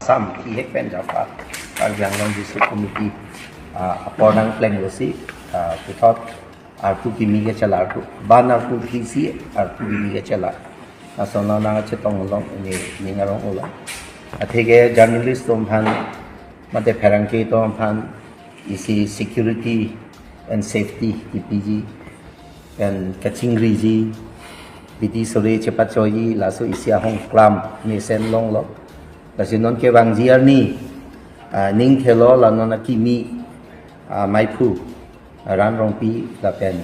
Assam ihek pen Java Karbiang Long District Committee Apornang Pleng Losi Putot Artu Kimi ke Chala Artu Ban Artu Kisi Artu Kimi ke Chala Nasional Nanga Cetong Long ini Ningarong Ulang Athege journalist Tomhan Mate Perangke Tomhan isi security and safety DPG and Kachingri Biti Sore Cepat Choyi Lasu isi Hong Klam Nisen Long Lo Lasu non ke Wang Ziar ni Ning Thelo la non Kimi Maipu Ran Rongpi la pen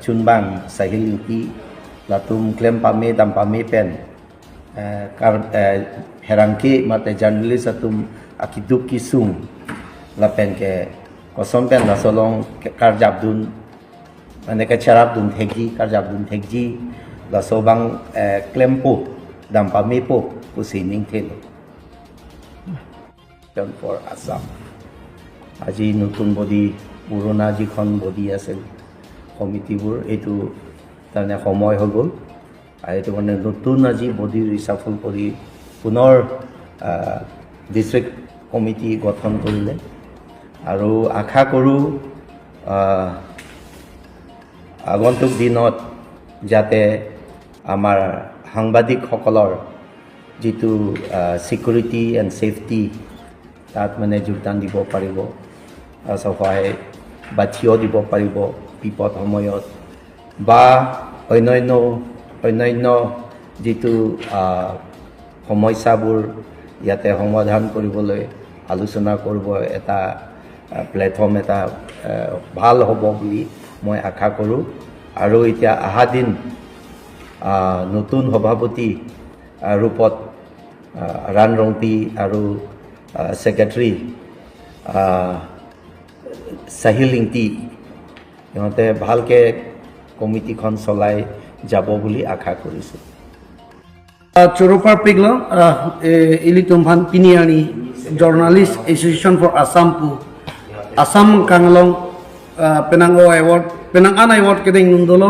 Chunbang Sahilingki Latum Klem Pame Dam Pame pen Herangke mate journalist atum Akiduk Kisung la pen ke Kosom pen la solong Karjabdun Ane ke Charabdun Thegi Karjabdun Thegi la sobang Klempo Dam Pame po Kusining Thelo for Assam আজি নতুন body পুৰণা যিখন body আছিল কমিটিবোৰ এইটো তাৰমানে সময় হৈ গ'ল আৰু এইটো মানে নতুন আজি বডি ৰিচাফল কৰি পুনৰ ডিষ্ট্ৰিক্ট কমিটি গঠন কৰিলে আৰু আশা কৰোঁ আগন্তুক দিনত যাতে আমাৰ সাংবাদিকসকলৰ যিটো সিকিউৰিটি এণ্ড সেফটি তাত মানে যোগদান দিব পাৰিব সহায় বা থিয় দিব পাৰিব বিপদ সময়ত বা অন্যান্য যিটো সমস্যাবোৰ ইয়াতে সমাধান কৰিবলৈ আলোচনা কৰিব এটা প্লেটফৰ্ম এটা ভাল হ'ব বুলি মই আশা কৰোঁ আৰু এতিয়া অহা দিন নতুন সভাপতি ৰূপত ৰান ৰংপি আৰু Secretary Sahilingti ইহঁতে ভালকে কমিটিখন চলাই যাব বুলি আশা কৰিছোঁ Choropar Piglo Ilitumhan Piniani Journalist Association for Assam Pu Assam Kanglong Penango Award Penangan Award kedeng nundolo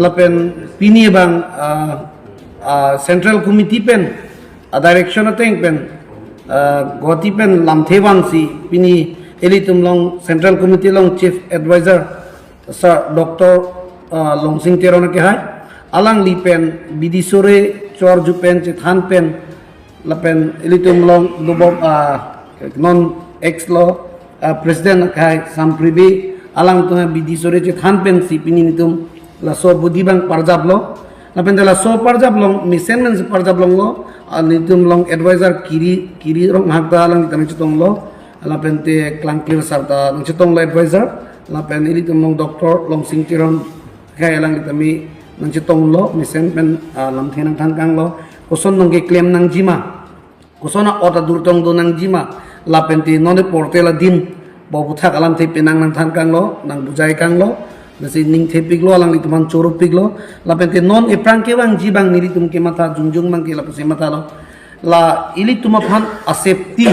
lapen Pini bang Central Committee pen direction ateng pen Goti pen lamthewang si Pini Elitum long Central Committee long Chief Advisor Sir Dr. Long Sing Terona ke hai alang li pen bidisore chor ju pen chethan pen la pen Elitum long dubob non ex law president kai sampribi alang to bidisore chethan pen si Pini nitum la so budibang parjab lo la pen la so parjab long mission men parjab long lo nitum long advisor kiri rong hakda lang tan chitong lo la pen te klangkir sarta long chitong lo advisor la pen Elitum long doctor long singtiron kai lang kitami nang chitong lo mission pen lam thenang than kang lo koson nong ke claim nang jima kosona ota durtong do nang jima la pen te none portela din bobu thak alam te penang nang than kang lo nang bujai kang lo nasi ning thepik lo alang itu man choro pik lo la pente non eprang ke wang jibang nili tum ke mata jungjung mang ke la puse mata lo la ili tuma phan asepti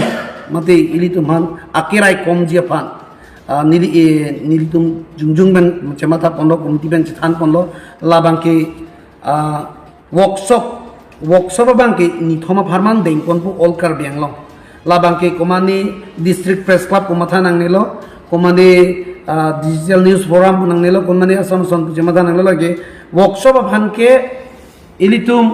mate ili tuman akirai kom jia phan nili tum jungjung ben che mata pondo komiti ben chan pondo la bang ke workshop bang ke ni thoma pharman deng kon pu all kar biang lo la bang ke komani district press club ko matha nang nilo komani digital news forum nang nelo konmani asam son jemada nang lage workshop of hanke ilitum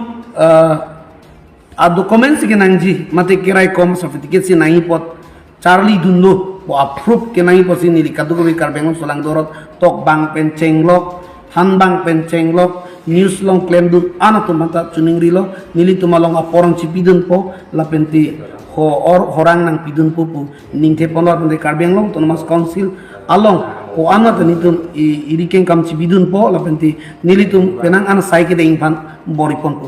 documents ke nangji mate kirai kom certificate si nai pot charlie dunno bo approve ke nai posi nili kadu ko kar bengon solang dorot tok bang pen chenglok han bang pen chenglok news long claim du anatum mata chuning rilo nili tumalong aporang chipidun po la penti horang nang pidun pupu ningthe ponor de karbeng long autonomous council along ko ana tanitum iriken kam chibidun po la penti nilitum penang ana saike de infan boripon po